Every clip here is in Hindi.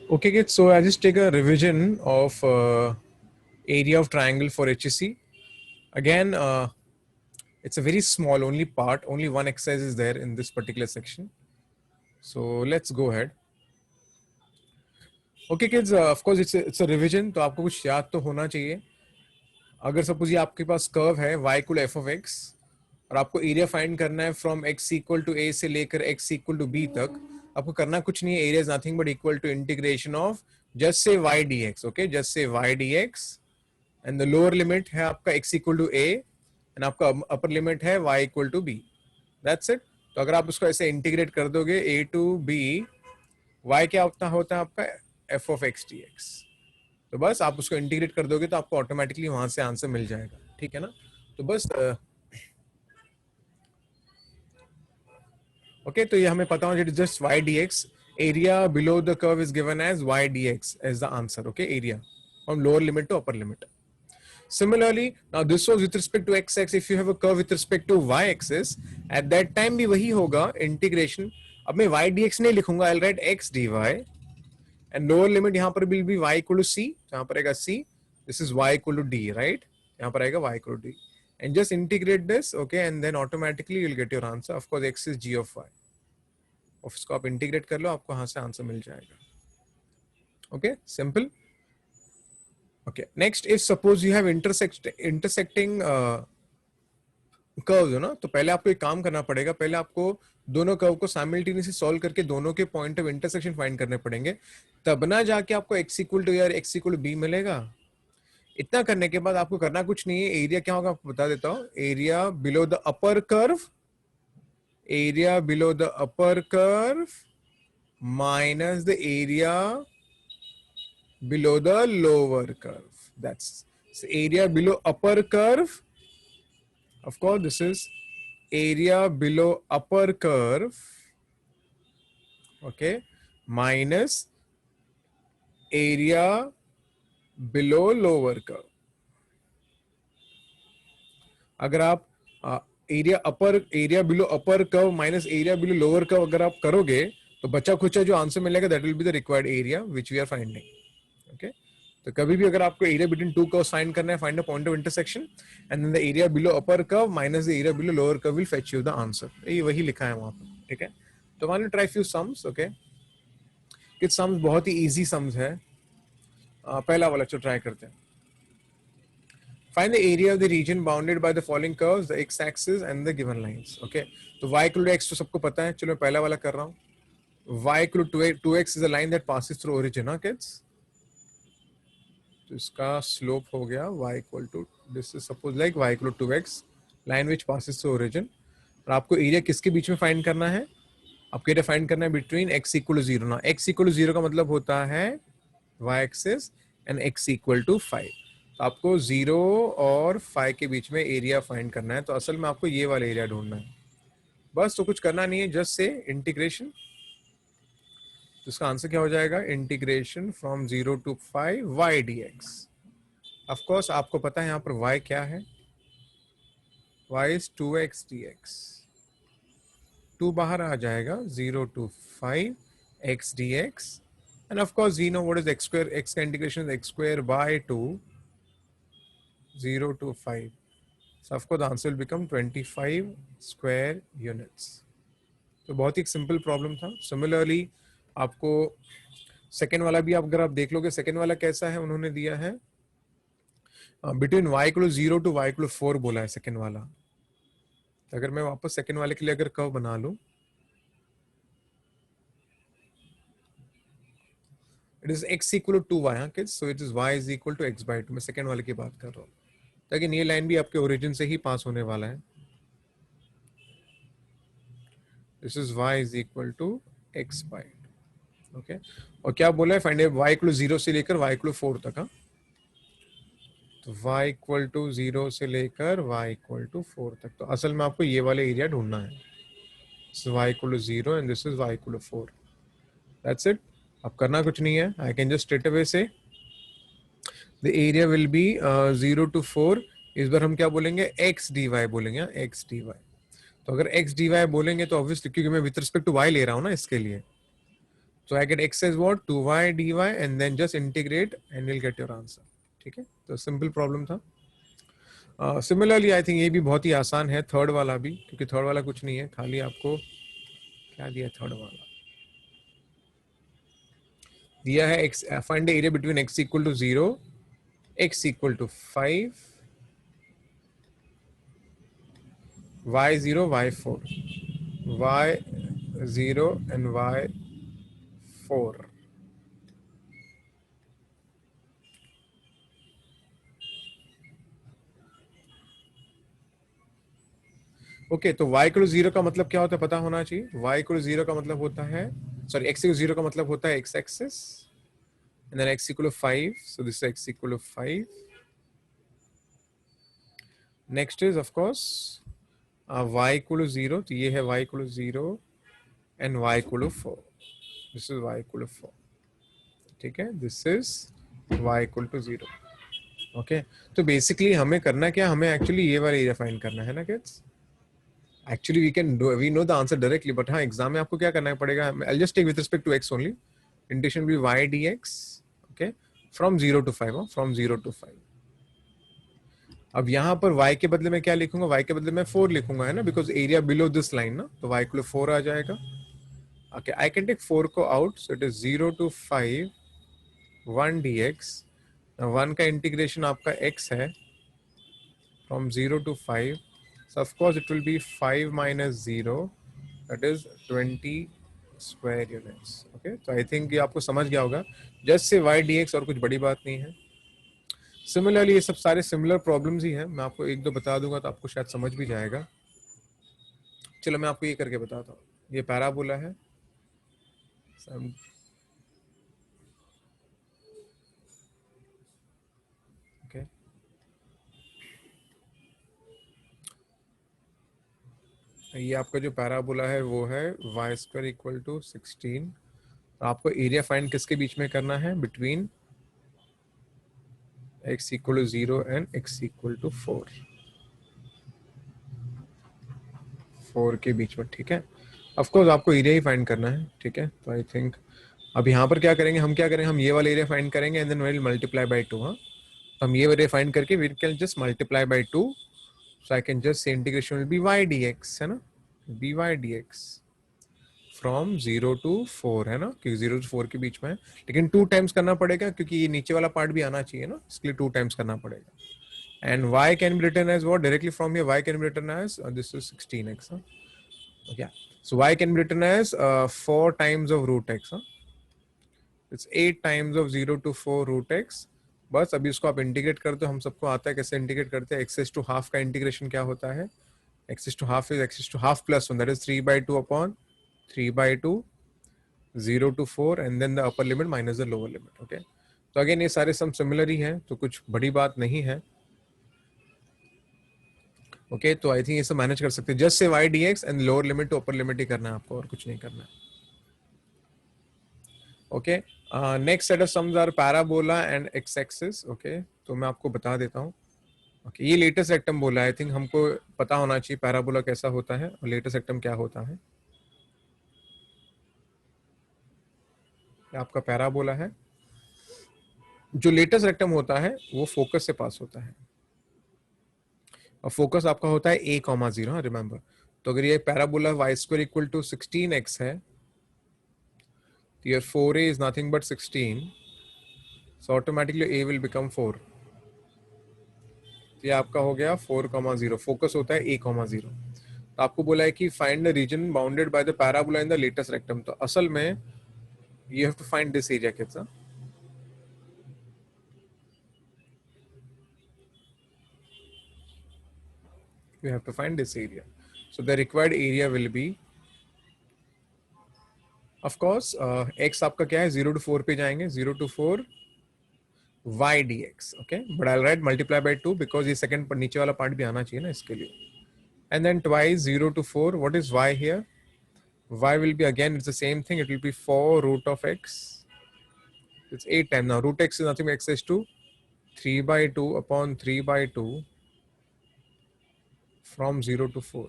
Okay, kids. So I just take a revision of area of triangle for HEC. Again, it's a very small only part. Only one exercise is there in this particular section. So let's go ahead. Okay, kids. Of course, it's a revision. तो आपको कुछ याद तो होना चाहिए. अगर सपोज ये आपके पास कर्व है y equal F of X और आपको एरिया फाइंड करना है from x equal to a से लेकर x इक्वल टू b तक. आपको करना कुछ नहीं है. Area is nothing but equal to integration of just say y dx. Okay, just say y dx and the lower limit है आपका x equal to a and आपका अपर लिमिट है y equal to b. That's it. तो अगर आप उसको ऐसे इंटीग्रेट कर दोगे a टू b, y क्या होता है आपका f ऑफ x dx. तो बस आप उसको इंटीग्रेट कर दोगे तो आपको ऑटोमेटिकली वहां से आंसर मिल जाएगा. ठीक है ना. तो बस ओके, तो ये हमें पता हो just y dx. Area below the curve is given as y dx as the answer. Okay, area from lower limit to upper limit. Similarly, now this was with respect to x-axis. If you have a curve with respect to y-axis, at that time भी वही होगा इंटीग्रेशन. अब मैं y dx नहीं लिखूंगा, I'll write x dy and lower limit यहाँ पर will be y equal to c. यहाँ पर आएगा c. This is y equal to d, right? यहाँ पर आएगा y equal to d. And just integrate this, okay, and then automatically you'll get your answer. Of course, x is g of y. और इसको आप इंटीग्रेट कर लो, आपको यहाँ से आंसर मिल जाएगा. Okay, simple. Okay, next if suppose you have intersecting curves है ना, तो पहले आपको एक काम करना पड़ेगा. पहले आपको दोनों कर्व को साइमल्टेनियसली सॉल्व करके दोनों के पॉइंट ऑफ इंटरसेक्शन फाइंड करने पड़ेंगे. तब ना जाके आपको x इक्वल टू या x इक्वल टू b मिलेगा. इतना करने के बाद आपको करना कुछ नहीं है. एरिया क्या होगा आपको बता देता हूँ. Area below the upper curve, area below the upper curve minus the area below the lower curve. That's area below upper curve. Of course, this is area below upper curve. Okay, minus area below lower curve. अगर आप area below upper curve minus area below lower curve अगर आप करोगे तो बचा खुचा जो आंसर मिलेगा that will be the required area which we are finding. Okay, तो कभी भी अगर आपको area between two curves find करना है, find the point of intersection and then the area below upper curve minus the area below lower curve will fetch you the answer. ये वही लिखा है वहां पर. ठीक है, तो one try few sums. Okay, किस सम्स बहुत ही इजी सम्स है. पहला वाला जो ट्राई करते हैं. Find the area of the region bounded by the following curves, the x-axis and the given lines. Okay, तो y equal to x तो सबको पता है. चलो मैं पहला वाला कर रहा हूँ. y equal to 2x is a line that passes through origin. हाँ kids? तो इसका स्लोप हो गया y equal to, this is suppose like y equal to 2x, line which passes through origin. और आपको एरिया किसके बीच में फाइंड करना है. आपको एरिया फाइंड करना है बिटवीन x equal to 0. ना x equal to 0 का मतलब होता है y axis and x equal to 5. तो आपको 0 और 5 के बीच में एरिया फाइंड करना है. तो असल में आपको ये वाला एरिया ढूंढना है. बस तो कुछ करना नहीं है, जस्ट से इंटीग्रेशन. तो इसका आंसर क्या हो जाएगा. Integration from 0 to 5 y dx. Of course आपको पता है यहाँ पर y क्या है. y is 2x dx. 2 बाहर आ जाएगा. 0 to 5 x dx. And of course we know what is x square. x का integration is x square by 2. 0 to 5. So of course the answer will become 25 square units. तो बहुत ही सिंपल प्रॉब्लम था. सिमिलरली आपको सेकेंड वाला भी अगर आप देख लोगे, सेकेंड वाला कैसा है उन्होंने दिया है between y equal 0 to y equal 4 बोला है सेकेंड वाला. तो अगर मैं वापस सेकेंड वाले के लिए अगर कर्व बना लूं, it is x equal to 2y. हाँ kids, so it is y is equal to x by 2. मैं सेकेंड वाले की बात कर रहा हूँ ताकि ये लाइन भी आपके ओरिजिन से ही पास होने वाला है. This is y is equal to x by 2. Okay, और क्या बोला है फाइंड y इक्वल 0 से लेकर y इक्वल 4 तक. हाँ, तो y इक्वल टू 0 से लेकर y इक्वल टू 4 तक. तो असल में आपको ये वाले एरिया ढूंढना है. This is y equal to 0 and this is y equal to 4. That's it. अब करना कुछ नहीं है. I can just straight away say the area will be 0 to 4. इस बार हम क्या बोलेंगे, x dy बोलेंगे. x dy. तो अगर x dy बोलेंगे तो ऑब्वियसली क्योंकि मैं विथ रिस्पेक्ट टू y ले रहा हूँ ना इसके लिए, So I get x as what 2y dy and then just integrate and you'll get your answer. ठीक है, तो सिंपल प्रॉब्लम था. सिमिलरली आई थिंक ये भी बहुत ही आसान है, थर्ड वाला भी, क्योंकि थर्ड वाला कुछ नहीं है, खाली आपको क्या दिया थर्ड वाला दिया है x, find the area between x equal to 0, x equal to 5, y 0 y 4, y 0 and y 4. Okay, तो y इक्वल 0 का मतलब क्या होता है पता होना चाहिए. y इक्वल 0 का मतलब होता है, सॉरी, x इक्वल 0 का मतलब होता है x axis and then x equal to 5, so this is x equal to 5. Next is of course y equal to 0, तो ये है y equal to 0 and y equal to 4. This is y equal to 4. ठीक है, this is y equal to 0. Okay, तो बेसिकली हमें करना क्या, हमें एक्चुअली ये वाला एरिया फाइंड करना है ना kids. Actually we know the answer directly, but हाँ एग्जाम में आपको क्या करना पड़ेगा. I just take with respect to x ओनली. Integration be y dx, okay, from 0 to 5, from 0 to 5. अब यहाँ पर y के बदले में क्या लिखूंगा, y के बदले में 4 लिखूंगा, है ना, because area below this line ना, तो y को 4 आ जाएगा. ओके, आई कैन टेक 4 को out, so it is 0 to 5 1 dx. 1 का इंटीग्रेशन आपका x है from 0 to 5, so of course it will be 5 minus 0, that is 20 square units. okay, तो आई थिंक ये आपको समझ गया होगा, जस्ट से y dx, और कुछ बड़ी बात नहीं है. सिमिलरली ये सब सारे सिमिलर प्रॉब्लम्स ही हैं, मैं आपको एक दो बता दूंगा तो आपको शायद समझ भी जाएगा. चलो मैं आपको ये करके बताता हूँ. ये पैराबोला है, ओके, ये आपका जो पैराबोला है वो है वाई स्क्वायर इक्वल टू 16. तो आपको एरिया फाइंड किसके बीच में करना है, between x equal to 0 and x equal to 4 के बीच में. ठीक है, ऑफ कोर्स आपको एरिया ही फाइंड करना है. ठीक है, तो आई थिंक अब यहाँ पर क्या करेंगे, हम क्या करेंगे, हम ये वाला एरिया फाइंड करेंगे and then we will multiply by 2. हाँ, तो हम ये एरिया फाइंड करके we can just multiply by 2, so I can just say integration will be y dx, है ना, dy dx फ्रॉम 0 to 4, है ना, क्योंकि 0 to 4 के बीच में है, लेकिन 2 टाइम्स करना पड़ेगा क्योंकि ये नीचे वाला पार्ट भी आना चाहिए ना, इसके लिए 2 टाइम्स करना पड़ेगा. And y can be written as what, directly from here y can be written as this is 16x. Okay, so y can be written as 4 times of root x. It's 8 times of 0 to 4 root x. बस अभी इसको आप इंटीग्रेट करते हो, हम सबको आता है कैसे इंटीग्रेट करते हैं. x to half का इंटीग्रेशन क्या होता है, x to half is x to half plus 1, that is 3/2 upon 3/2, 0 to 4 and then the upper limit minus the lower limit. okay, तो अगेन ये सारे सम सिमिलर ही हैं, तो कुछ बड़ी बात नहीं है. ओके, तो आई थिंक ये सब मैनेज कर सकते हैं, just say y dx and lower limit to upper limit ही करना है आपको, और कुछ नहीं करना है. Okay, next set of sums are parabola and X axis. Okay, तो मैं आपको बता देता हूँ. ओके, ये लेटेस्ट रेक्टम बोला है, आई थिंक हमको पता होना चाहिए पैराबोला कैसा होता है और लेटेस्ट रेक्टम क्या होता है. आपका पैराबोला है, जो लेटेस्ट रेक्टम होता है वो फोकस से पास होता है, और फोकस आपका होता है a, 0. रिमेंबर, तो अगर ये parabola y square equal to 16x है, तो your 4a is nothing but 16, so automatically a will become 4. तो ये आपका हो गया 4, 0. फोकस होता है a, 0. तो आपको बोला है कि find the region bounded by the parabola in the latus rectum. तो असल में you have to find this area kids. You have to find this area. So the required area will be, of course, x आपका क्या है, 0 to 4 पे जाएंगे, 0 to 4 y dx. okay, but I'll write multiply by 2 because ये second पर नीचे वाला पार्ट भी आना चाहिए ना इसके लिए. And then twice 0 to 4, what is y here? Y will be, again it's the same thing, it will be 4 root of x. It's 8 times. Now root x is nothing but x is 2, 3/2 upon 3/2 from 0 to 4.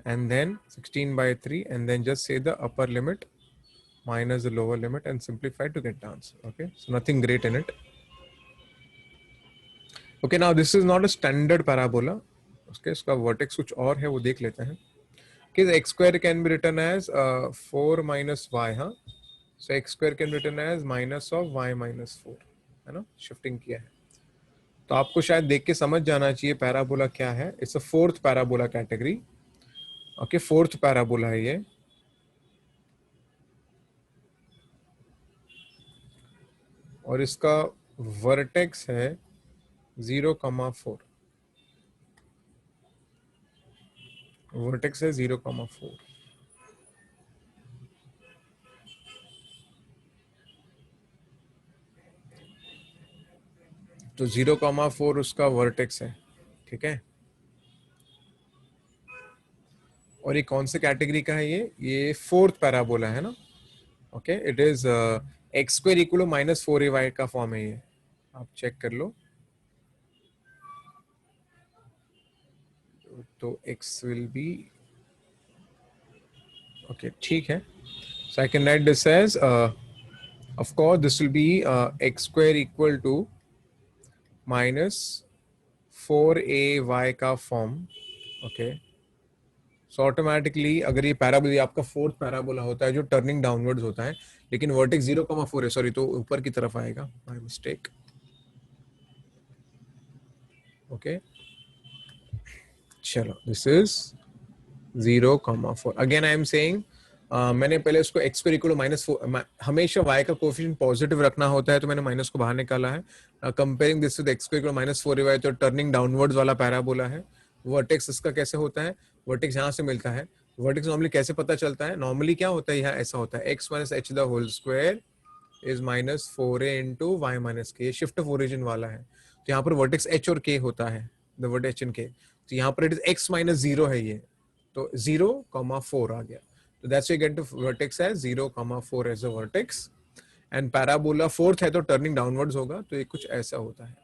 And then 16/3, and then just say the upper limit minus the lower limit and simplify to get the answer. Okay, so nothing great in it. Okay, now this is not a standard parabola. Okay, इसका vertex कुछ और है, वो देख लेते हैं. Okay, the x square can be written as 4 minus y, हाँ. So x square can be written as minus of y minus 4, है ना? Shifting किया है. तो आपको शायद देख के समझ जाना चाहिए पैराबोला क्या है. It's a fourth parabola category. Okay, fourth parabola है ये. और इसका वर्टेक्स है 0,4. वर्टेक्स है 0,4. तो 0,4 उसका वर्टेक्स है. ठीक है, और ये कौन से कैटेगरी का है? ये फोर्थ पैराबोला है ना. Okay, it is x square equal minus 4ay का फॉर्म है ये. आप चेक कर लो. तो x विल बी ओके, ठीक है. So I can write this as of course this will be x square equal to minus 4ay का फॉर्म. ओके, सो ऑटोमेटिकली अगर ये पैराबोला आपका फोर्थ पैराबोला होता है जो टर्निंग डाउनवर्ड्स होता है, लेकिन वर्टेक्स 0,4 है, सॉरी, तो ऊपर की तरफ आएगा. My mistake. ओके, चलो, this is 0,4. Again I am saying, मैंने पहले उसको x पर इक्वल माइनस 4, हमेशा y का कोफिशिएंट पॉजिटिव रखना होता है, तो मैंने माइनस को बाहर निकाला है. Comparing this with x equal minus 4ay, तो टर्निंग डाउनवर्ड्स वाला पैराबोला है. वर्टेक्स इसका कैसे होता है? वर्टेक्स यहाँ से मिलता है. वर्टेक्स नॉर्मली कैसे पता चलता है? नॉर्मली क्या होता है, यहाँ ऐसा होता है x minus h the whole square is minus 4a into y minus k. ये शिफ्ट ऑफ ओरिजिन वाला है, तो यहाँ पर वर्टेक्स h और k होता है, the vertex h and k. तो यहाँ पर इट इज x माइनस 0 है ये, तो 0,4 आ गया. So that's why you get the vertex as 0,4 as a vertex. And parabola fourth है तो turning downwards होगा, तो ये कुछ ऐसा होता है.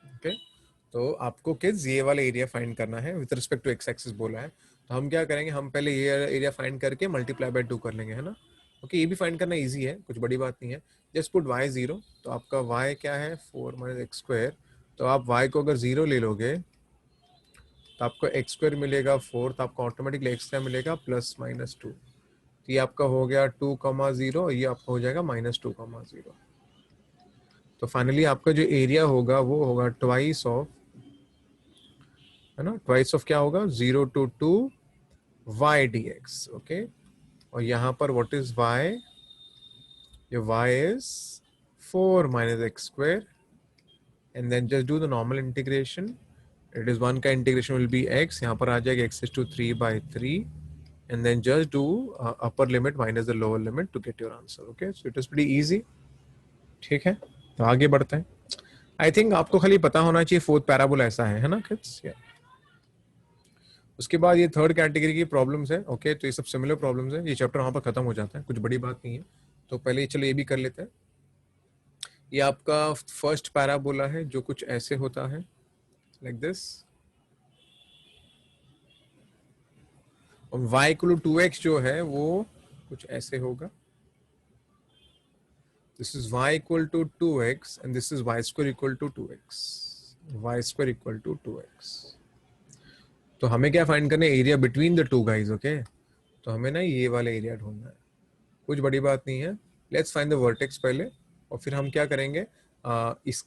Okay? तो आपको किड्स ये वाला एरिया फाइंड करना है with respect to x axis बोला है. तो हम क्या करेंगे, हम पहले ये एरिया फाइंड करके मल्टीप्लाई बाय 2 कर लेंगे, है ना. ओके, ये भी फाइंड करना इजी है, कुछ बड़ी बात नहीं है. Just put y 0. तो आपका y क्या है? 4 माइनस एक्स स्क्वायर. तो आप y को अगर 0 ले लोगे तो आपको एक्स स्क्वायर मिलेगा 4, तो आपको ऑटोमेटिकली एक्स क्या मिलेगा? Plus minus 2. तो ये आपका हो गया 2,0, ये आपका हो जाएगा माइनस 2,0. तो फाइनली आपका जो एरिया होगा वो होगा ट्वाइस ऑफ, है ना, ट्वाइस ऑफ क्या होगा? 0 to 2 y dx. ओके, और यहाँ पर व्हाट इज y? ये y is 4 minus x square, and then just do the normal integration. It is 1 का इंटीग्रेशन will be x, यहाँ पर आ जाएगा x is to 3/3, and then just do upper limit minus the lower limit to get your answer. Okay, so it is pretty easy. ठीक है, तो आगे बढ़ते हैं. I think आपको खाली पता होना चाहिए फोर्थ पैराबोला ऐसा है ना किड्स. उसके बाद ये थर्ड कैटेगरी की प्रॉब्लम्स है. ओके, तो ये सब सिमिलर प्रॉब्लम्स है. ये चैप्टर वहाँ पर खत्म हो जाता है, कुछ बड़ी बात नहीं है. तो पहले चलो ये भी कर लेते हैं. ये आपका फर्स्ट पैराबोला है जो कुछ ऐसे होता है, like this. और y इक्वल टू 2x जो है वो कुछ ऐसे होगा. This is y equal to 2x and this is y square equal to 2x. y square equal to 2x. तो हमें क्या फाइंड करना है? Area between the two guys. Okay, तो हमें ना ये वाला एरिया ढूंढना है, कुछ बड़ी बात नहीं है. लेट्स फाइंड द वर्टेक्स पहले, और फिर हम क्या करेंगे, इस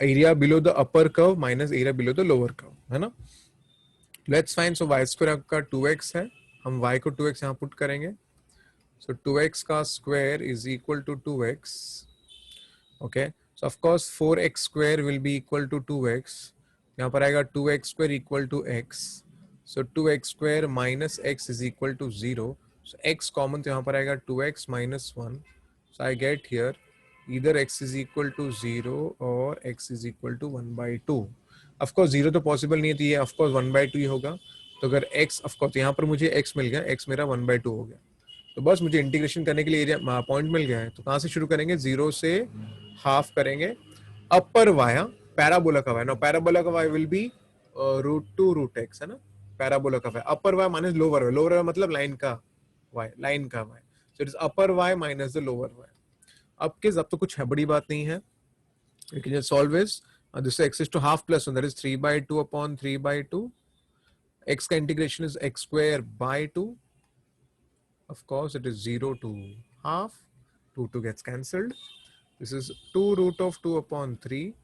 area below the upper curve minus area below the lower curve, है ना. Let's find. So y square आपका 2x है, हम y को 2x यहाँ पुट करेंगे. सो 2x का square is equal to 2x. Okay, so of course 4x square will be equal to 2x. यहाँ पर आएगा 2x square equal to x. So 2x square minus x is equal to 0. So x common, तो यहाँ पर आएगा 2x minus 1. So I get here either x is equal to 0 or x is equal to 1/2. Of course 0 तो पॉसिबल नहीं है, तो ये of course 1/2 ही होगा. तो अगर x, of course यहाँ पर मुझे x मिल गया, x मेरा 1/2 हो गया. तो बस मुझे इंटीग्रेशन करने के लिए एरिया पॉइंट मिल गया है. तो कहाँ से शुरू करेंगे? 0 से हाफ करेंगे. अपर वाया पैराबोला का वाया, नो पैराबोला का वाया विल बी √2 √x, है ना. पैराबोला का वाया अपर वाया माइनस लोअर वाया, लोअर वाया मतलब लाइन का y, लाइन का y. So it is upper y minus the lower y. अब किस, अब तो कुछ है बड़ी बात नहीं है. You can just solve this. This is x is to half plus 1, that is 3 by 2 upon 3 by 2. X का integration is x square by 2. Of course, it is 0 to half. 2 gets cancelled. This is 2 root of 2 upon 3.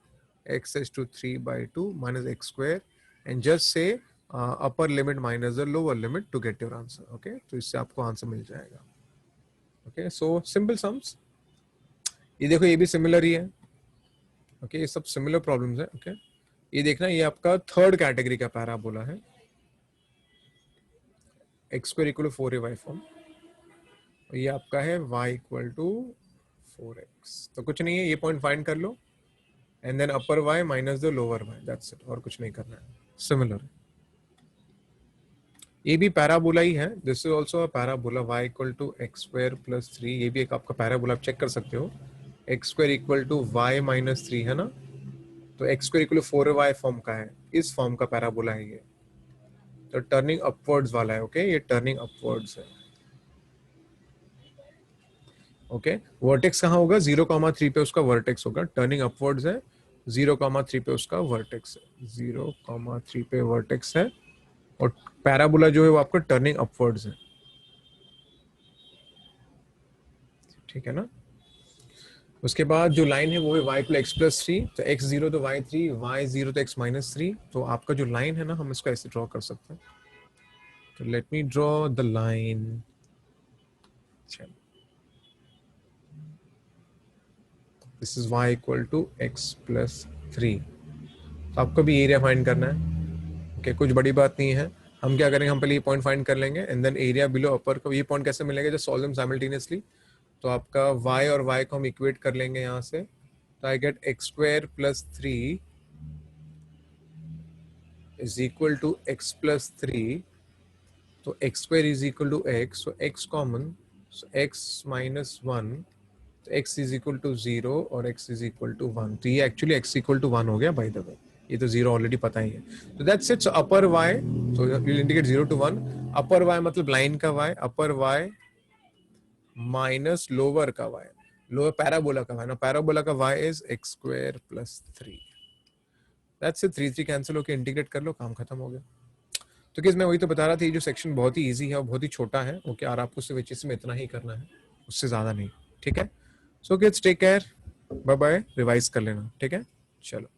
X is to 3 by 2 minus x square. And just say upper limit minus the lower limit to get your answer. Okay, तो इससे आपको आंसर मिल जाएगा. Okay, so simple sums. ये देखो, ये भी सिमिलर ही है. ओके, ये सब सिमिलर प्रॉब्लम्स है. ओके, ये देखना, ये आपका थर्ड कैटेगरी का पैराबोला है. X square equal to 4ay form. ये आपका है y इक्वल टू 4x. तो कुछ नहीं है, ये पॉइंट फाइंड कर लो and then upper y minus the lower y. That's it, और कुछ नहीं करना है. सिमिलर. ये भी पैराबोला ही है. This is also a parabola. y equal to x square plus 3. ये भी एक आपका पैराबोला, आप चेक कर सकते हो. X square equal to y minus 3 है ना, तो x square equal 4y form का है. इस फॉर्म का पैराबोला है ये. तो टर्निंग अपवर्ड्स वाला है. ओके, ये टर्निंग अपवर्ड्स है. ओके, वर्टेक्स कहाँ होगा? 0,3 पे उसका वर्टेक्स होगा. टर्निंग अपवर्ड्स है. 0,3 पे उसका वर्टेक्स है. 0,3 पे वर्टेक्स है. और पैराबोला जो है वो आपका टर्निंग अपवर्ड्स है. ठीक है ना. उसके बाद जो लाइन है वो है y प्लस एक्स प्लस 3. तो x 0 तो y 3, y 0 तो x माइनस 3. तो आपका जो लाइन है ना, हम इसको ऐसे ड्रॉ कर सकते हैं. तो let me draw the line. This is y equal to x plus 3. तो आपको भी एरिया फाइंड करना है. ओके, कुछ बड़ी बात नहीं है. हम क्या करेंगे, हम पहले ये पॉइंट फाइंड कर लेंगे एंड देन एरिया बिलो अपर को. ये पॉइंट कैसे मिलेगा? Just solve them simultaneously. तो आपका y और y को हम इक्वेट कर लेंगे यहाँ से. तो I get x square plus 3 is equal to x plus 3. तो x square is equal to x. So x common, so x minus 1. तो x इज इक्वल टू 0 और x इज इक्वल टू 1. तो ये एक्चुअली x इक्वल टू 1 हो गया बाय द वे. ये तो 0 ऑलरेडी पता ही है. तो that's it. So upper y, so you will indicate 0 to 1. Upper y मतलब लाइन का y. अपर y माइनस लोअर का y. लोअर पैराबोला का y ना. पैराबोला का y is x square plus 3. That's it. 3 cancel होकर इंटीग्रेट कर लो, काम खत्म हो गया. तो किस मैं वही तो बता रहा था, ये जो सेक्शन बहुत ही इजी है और बहुत ही छोटा है. ओके, और आपको सिर्फ एचएस में इतना ही करना है, उससे ज्यादा नहीं. ठीक है. So kids, take care, bye bye. Revise कर लेना. ठीक है, चलो.